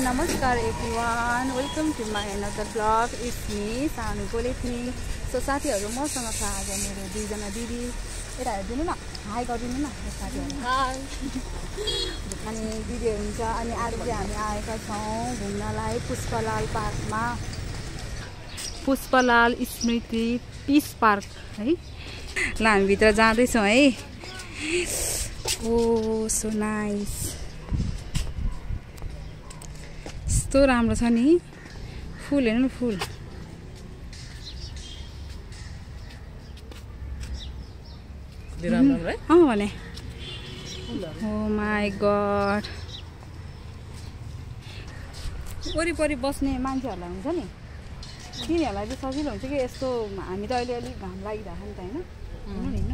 नमस्कार everyone, welcome to my another blog. It's me Sanu बोलेथी. So साथीहरू मसँग छ आज मेरो दुईजना दिदी. यता हेरिदिनु न, हाई गरिदिनु न साथीहरू. हाई. अनि दिदीहरू हुन्छ. अनि आज चाहिँ हामी आएका छौँ घुम्नलाई पुष्पलाल पार्कमा. पुष्पलाल स्मृति पिस पार्क है. ल हामी भित्र जाँदैछौँ है. ओ सो नाइस. यस्तो राम्रो छ नि फुल. हेर्नु न फुल. भने ओ माई गड. वरिपरि बस्ने मान्छेहरूलाई हुन्छ नि, तिनीहरूलाई चाहिँ सजिलो हुन्छ कि यस्तो. हामी त अहिले अलिक घाम लागिरहेको नि त होइन,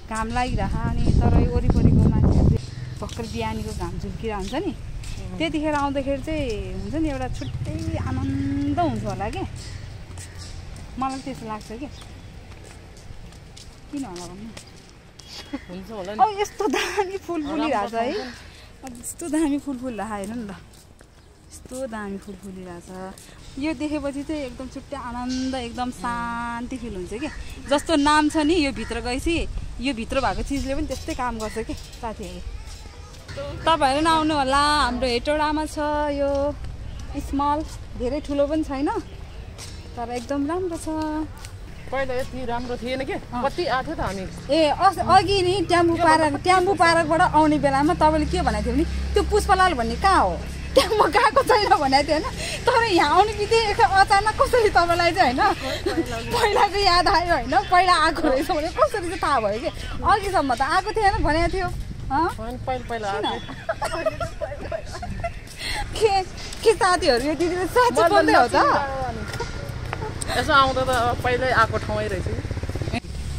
घाम लागिरहेको. अनि तर वरिपरिको मान्छेहरू चाहिँ भर्खर बिहानीको घाम झुल्किरहेको हुन्छ नि, त्यतिखेर आउँदाखेरि चाहिँ हुन्छ नि एउटा छुट्टै आनन्द हुन्छ होला क्या. मलाई त्यस्तो लाग्छ क्या. किन होला भन्नु. यस्तो दामी फुल फुलिरहेछ है. यस्तो दामी फुल फुलिरहेको हेर्नु नि त. यस्तो दामी फुल फुलिरहेछ. यो देखेपछि चाहिँ एकदम छुट्टै आनन्द, एकदम शान्ति फिल हुन्छ क्या. जस्तो नाम छ नि, यो भित्र गएपछि यो भित्र भएको चिजले पनि त्यस्तै काम गर्छ कि साथीहरू. तपाईँहरू नआउनु होला. हाम्रो हेटौडामा छ यो स्मल, धेरै ठुलो पनि छैन तर एकदम राम्रो छ. पहिला यति राम्रो थिएन के, कति आएको थियो त हामी. अघि नि ट्याम्बु पार्कबाट आउने बेलामा तपाईँले के भनेको थियो भने त्यो पुष्पलाल भन्ने कहाँ हो, त्यहाँ म गएको छैन भनेको थियो होइन. तर यहाँ आउने बित्तिकै अचानक कसरी तपाईँलाई चाहिँ होइन पहिलाको याद आयो होइन. पहिला आएको रहेछ भने कसरी चाहिँ थाहा भयो कि. अघिसम्म त आएको थिएन भनेको थियो. के साथीहरू यो दिदीले साँच्चै बोल्दै हो त. यसो आउँदा त पहिल्यै आएको ठाउँै रहेछ.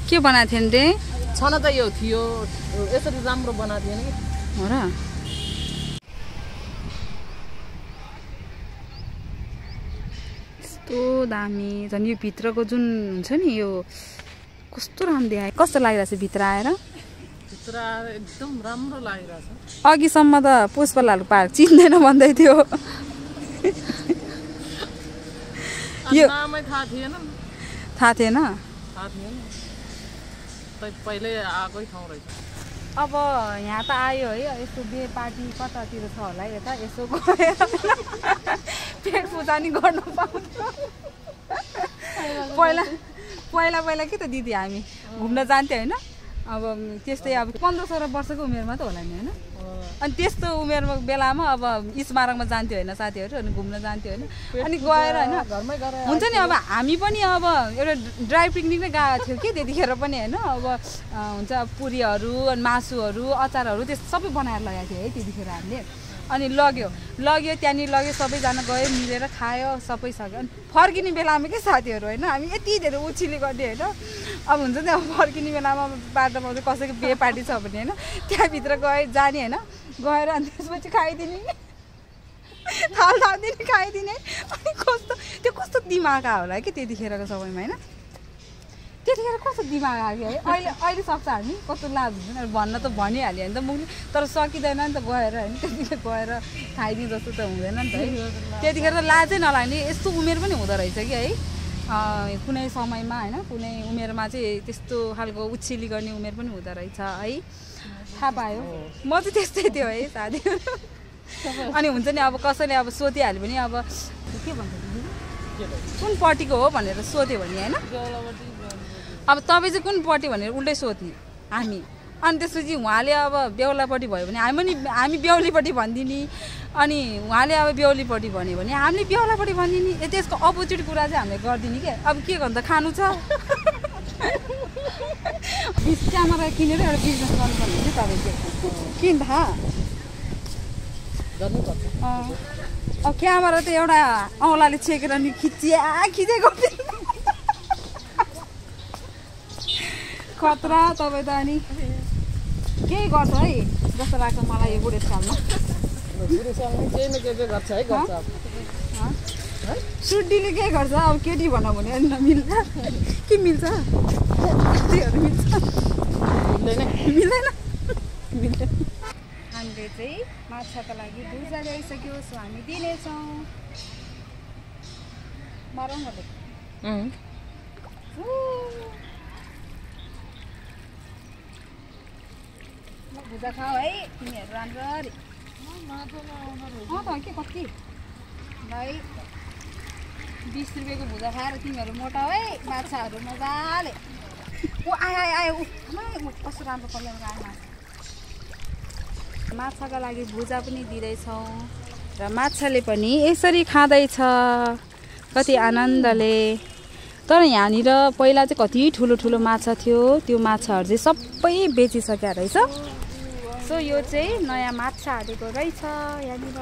के बनाएको थियो नि रे. छन त यो थियो, यसरी राम्रो बनाएको थिएन कि हो र. यस्तो दामी झन्. यो भित्रको जुन हुन्छ नि यो कस्तो राम्रो देखायो. कस्तो लागिरहेछ भित्र आएर. एकदम राम्रो लागिरहेछ. अघिसम्म त पुष्पलाल पार्क चिन्दैन भन्दै थियो. यो नामै थाहा थिएन. पहिल्यै आएकै ठाउँ रहेछ. अब यहाँ त आयो है. यस्तो बे पार्टी कतातिर छ होला यता. यसो गएर पेट पूजा नि गर्नु पाउँछ. पहिला के त दिदी हामी घुम्न जान्थ्यो होइन. अब त्यस्तै अब 15-16 वर्षको उमेरमा त होला नि होइन. अनि त्यस्तो उमेरमा बेलामा अब स्मारकमा जान्थ्यो होइन साथीहरू. अनि घुम्न जान्थ्यो होइन. अनि गएर होइन हुन्छ नि. अब हामी पनि अब एउटा ड्राई पिकनिक नै गएको थियो कि त्यतिखेर पनि होइन. अब हुन्छ पुरीहरू अनि मासुहरू अचारहरू त्यस्तो सबै बनाएर लगाएको थियो है त्यतिखेर हामीले. अनि लग्यो त्यहाँनिर लग्यो. सबैजना गयो, मिलेर खायो, सबै सक्यो. अनि फर्किने बेलामा के साथीहरू होइन हामी यति धेरै उछिली गर्ने होइन. अब हुन्छ नि अब फर्किने बेलामा बाटोमा कसैको बिहे पार्टी छ भने होइन त्यहाँभित्र जाने होइन. गएर अनि त्यसपछि खाइदिने, थाल थालिदिने, खाइदिने. अनि कस्तो दिमाग आयो होला कि त्यतिखेरको समयमा होइन. त्यतिखेर कस्तो दिमाग आयो है. अहिले सक्छ हामी कस्तो लाज हुन्छ नि. भन्न त भनिहाल्यो नि त मुखले, तर सकिँदैन नि त गएर होइन. त्यतिखेर गएर खाइदिउँ जस्तो त हुँदैन नि त है. त्यतिखेर त लाजै नलाग्ने यस्तो उमेर पनि हुँदो रहेछ कि है. कुनै समयमा होइन कुनै उमेरमा चाहिँ त्यस्तो खालको उछिली गर्ने उमेर पनि हुँदो रहेछ है. थाहा पायो. म चाहिँ त्यस्तै थियो है साथीहरू. अनि हुन्छ नि अब कसैले अब सोधिहाल्यो भने अब के भन्छ कुन पार्टीको हो भनेर सोध्यो भने होइन. अब तपाईँ चाहिँ कुन पार्टी भनेर उल्टै सोध्ने हामी. अनि त्यसपछि उहाँले अब बेहुलापट्टि भयो भने हामी बेहुलीपट्टि भनिदिने. अनि उहाँले अब बेहुलीपट्टि भन्यो भने हामीले बेहुलापट्टि भनिदिने. त्यसको अपोजिट कुरा चाहिँ हामीले गरिदिने क्या. अब के गर्नु त, खानु छ. क्यामेरा किनेर एउटा बिजनेस गर्नुपर्ने चाहिँ तपाईँ चाहिँ किन थाहा गर्नुपर्छ. अब क्यामेरा त एउटा औँलाले छेकेर नि खिचे गरिदिनु खतरा. तपाईँ त अनि केही गर्छ है जस्तो लाग्छ मलाई यो बुढेसकालमा. केही न केही गर्छ है. गर्छ सुड्डीले के गर्छ. अब केटी भनौँ भने अनि नमिल्छ के मिल्छ. त्योहरू मिल्छ मिल्दैन. हामी अहिले चाहिँ माछाको लागि भुजा ल्याइसक्यो सो हामी दिनेछौँ मारौँ न भुजा खाऊ है तिमीहरू राम्ररी के कति भाइ 20 रुपियाँको भुजा खाएर तिमीहरू मोटा है माछाहरू मजाले आयो कस्तो राम्रो कलरको आयो माछाको लागि भुजा पनि दिँदैछौँ र माछाले पनि यसरी खाँदैछ कति आनन्दले तर यहाँनिर पहिला चाहिँ कति ठुलो ठुलो माछा थियो त्यो माछाहरू चाहिँ सबै बेचिसक्यो रहेछ सो यो चाहिँ नयाँ माछा हालेको रहेछ यहाँनिर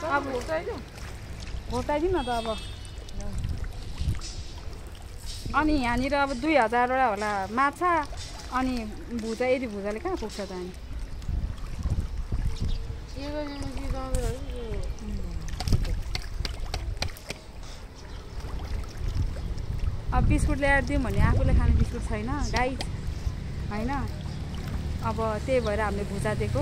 अब घोटाइदिउँ न त अब अनि यहाँनिर अब 2000 वटा होला माछा अनि भुजा यदि भुजाले कहाँ पुग्छ त अनि अब बिस्कुट ल्याएर दिउँ भने आफूले खाने बिस्कुट छैन गाई होइन अब त्यही भएर हामीले भुजा दिएको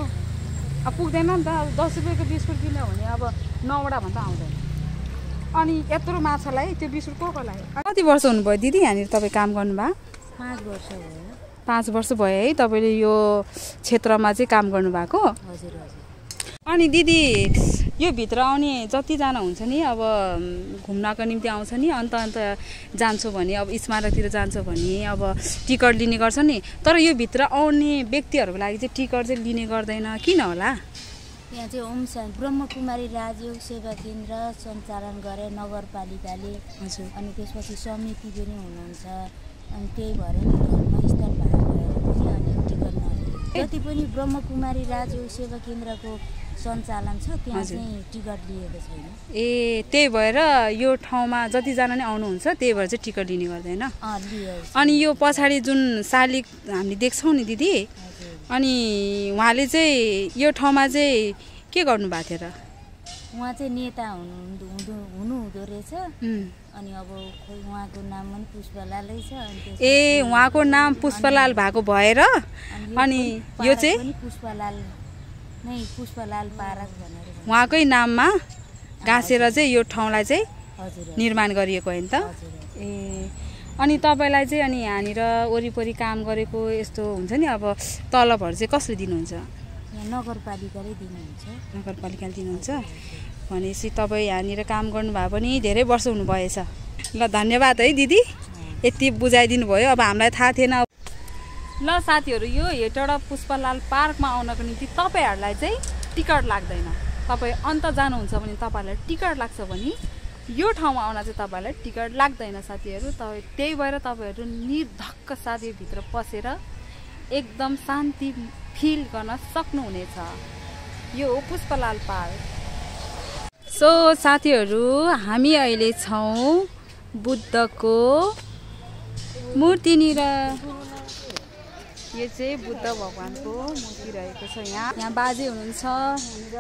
अब पुग्दैन नि त अब 10 रुपियाँको बिस्कुट किन्यो भने अब 9 वटा भन्दा आउँदैन अनि यत्रो माछालाई त्यो बिस्कुट को लागि कति वर्ष हुनुभयो दिदी यहाँनिर तपाईँ काम गर्नुभयो 5 वर्ष भयो 5 वर्ष भयो है तपाईँले यो क्षेत्रमा चाहिँ काम गर्नुभएको हजुर हजुर अनि दिदी यो भित्र आउने जतिजना हुन्छ नि अब घुम्नको निम्ति आउँछ नि अन्त जान्छु भने अब स्मारकतिर जान्छ भने अब टिकट लिने गर्छ नि तर यो भित्र आउने व्यक्तिहरूको लागि चाहिँ टिकट चाहिँ लिने गर्दैन किन होला यहाँ चाहिँ ओम शान्ति ब्रह्मकुमारी राजयोग सेवा केन्द्र सञ्चालन गरे नगरपालिकाले हजुर अनि त्यसपछि समिति पनि हुनुहुन्छ अनि त्यही भएर नि धर्मस्थल भएको भएर पनि अनि टिकट नलिने जति पनि ब्रह्मकुमारी राजयोग सेवा केन्द्रको सञ्चालन छ त्यहाँ चाहिँ टिकट लिएको छैन ए त्यही भएर यो ठाउँमा जतिजना नै आउनुहुन्छ त्यही भएर चाहिँ टिकट लिने गर्दैन अनि यो पछाडि जुन शालिग हामीले देख्छौँ नि दिदी अनि उहाँले चाहिँ यो ठाउँमा चाहिँ के गर्नुभएको थियो र उहाँ चाहिँ नेता हुनुहुँदो रहेछ अनि अब खोइ उहाँको नाम पनि पुष्पलालै छ ए उहाँको नाम पुष्पलाल भएको भएर अनि यो चाहिँ पुष्पलाल पारक भनेर उहाँकै नाममा गाँसेर चाहिँ यो ठाउँलाई चाहिँ निर्माण गरिएको हो नि त ए अनि तपाईँलाई चाहिँ अनि यहाँनिर वरिपरि काम गरेको यस्तो हुन्छ नि अब तलबहरू चाहिँ कसले दिनुहुन्छ नगरपालिकाले दिनुहुन्छ नगरपालिकाले दिनुहुन्छ भनेपछि तपाईँ यहाँनिर काम गर्नुभयो पनि धेरै वर्ष हुनुभएछ ल धन्यवाद है दिदी यति बुझाइदिनु भयो अब हामीलाई थाहा थिएन ल साथीहरू यो हेटौडा पुष्पलाल पार्कमा आउनको निम्ति तपाईँहरूलाई चाहिँ टिकट लाग्दैन तपाईँ अन्त जानुहुन्छ भने तपाईँहरूलाई टिकट लाग्छ भने यो ठाउँमा आउन चाहिँ तपाईँहरूलाई टिकट लाग्दैन साथीहरू त्यही भएर तपाईँहरू निर्धक्क साथ यो भित्र पसेर एकदम शान्ति फिल गर्न सक्नुहुनेछ यो हो पुष्पलाल पार्क सो साथीहरू हामी अहिले छौँ बुद्धको मूर्तिनिर यो चाहिँ बुद्ध भगवानको मूर्ति रहेको छ यहाँ बाजे हुनुहुन्छ यहाँनिर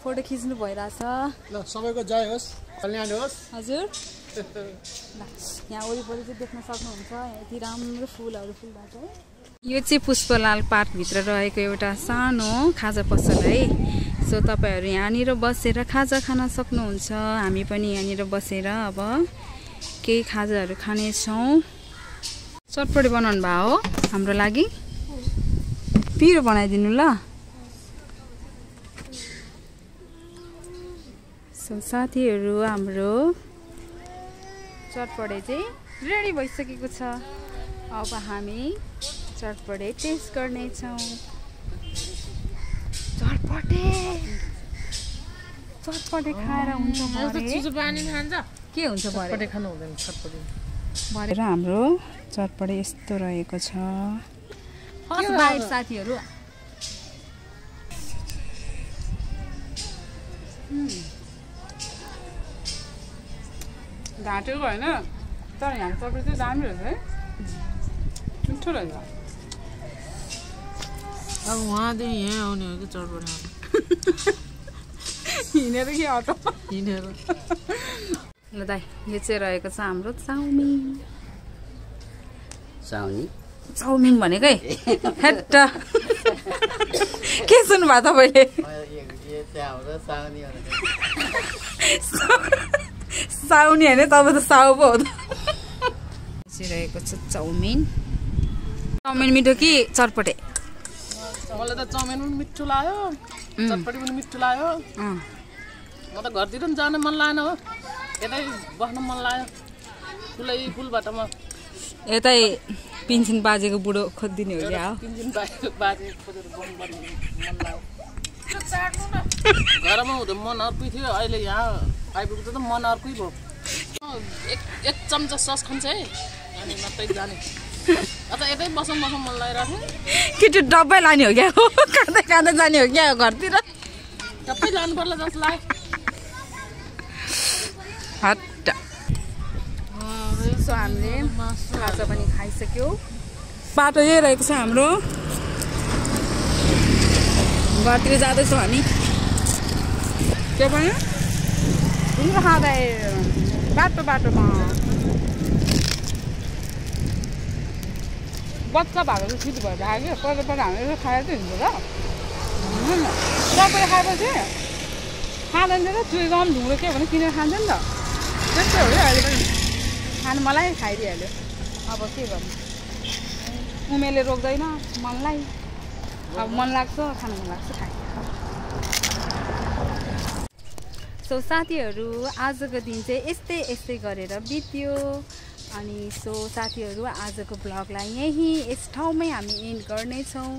फोटो खिच्नु भइरहेछ ल सबैको जय होस् कल्याण होस् हजुर ल यहाँ वरिपरि चाहिँ देख्न सक्नुहुन्छ यति राम्रो फुलहरू फुल्दा यो चाहिँ पुष्पलाल पार्कभित्र रहेको एउटा सानो खाजा पसल है सो तपाईँहरू यहाँनिर बसेर खाजा खान सक्नुहुन्छ हामी पनि यहाँनिर बसेर अब केही खाजाहरू खानेछौँ चटपटी बनाउनु भयो हो हाम्रो लागि पिरो बनाइदिनु ल सो साथीहरू हाम्रो चटपटे चाहिँ रेडी भइसकेको छ अब हामी चटपटे टेस्ट गर्नेछौँ चटपटे खाएर हुन्छ के हुन्छ भरे खानु हुँदैन चटपटे भरेर हाम्रो चटपटे यस्तो रहेको छ फर्स्ट बाइट साथीहरू घाँटेको होइन तर यहाँ चटपटे चाहिँ दामी रहेछ है मिठो रहेछ अब वहाँदेखि यहाँ आउने हो कि चटपटे हिँडेर कि अटो हिँडेर ल दाइ यो चाहिँ रहेको छ हाम्रो चाउमिन भनेकै हेट्ट के सुन्नुभयो तपाईँले साउनी होइन तपाईँ त साउ पो हो त रहेको छ चाउमिन मिठो कि चटपटे मलाई त चाउमिन पनि मिठो लाग्यो चटपटी पनि मिठो लाग्यो म त घरतिर पनि जान मन लागेन हो यतै बस्न मन लाग्यो ठुलै पुलबाटमा यतै पिन्सिन बाजेको बुढो खोजिदिने हो क्या पिन्सिन बाजे खोजेर बस्नुपर्ने मन लाग्यो घरमा हुँदा मन अर्कै थियो अहिले यहाँ आइपुग्दा त मन अर्कै भयो एक चम्चा सस खान्छ है अनि मात्रै जाने अझ यतै बसौँ मन लागिरहेको थियो कि त्यो डब्बै लाने हो क्या खाँदै खाँदै जाने हो क्या घरतिर सबै जानु पर्ला जस्तो लाग्यो हट्टा सो हामीले खाजा पनि खाइसक्यो बाटो यही रहेको छ हाम्रो घरतिर जाँदैछौँ हामी के भन्यो हिँड्नु खाँदै बाटोमा बच्चा भएको चाहिँ छिटो भएर आयो कि पहिला हामीले खाएर चाहिँ हिँड्छ त तपाईँले खाएपछि खाँदैन थियो त चुइको पनि ढुङ्ग्रो के भने किनेर खान्छ नि त त्यस्तै हो कि अहिले पनि खानु मलाई खाइदिइहाल्यो अब के गर्नु उमेरले रोक्दैन मनलाई अब मन लाग्छ खानु मन लाग्छ खाइ सो साथीहरू आजको दिन चाहिँ यस्तै गरेर बित्यो अनि सो साथीहरू आजको ब्लगलाई यही यस ठाउँमै हामी एन्ड गर्नेछौँ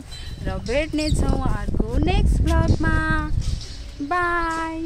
र भेट्नेछौँ अर्को नेक्स्ट ब्लगमा बाई।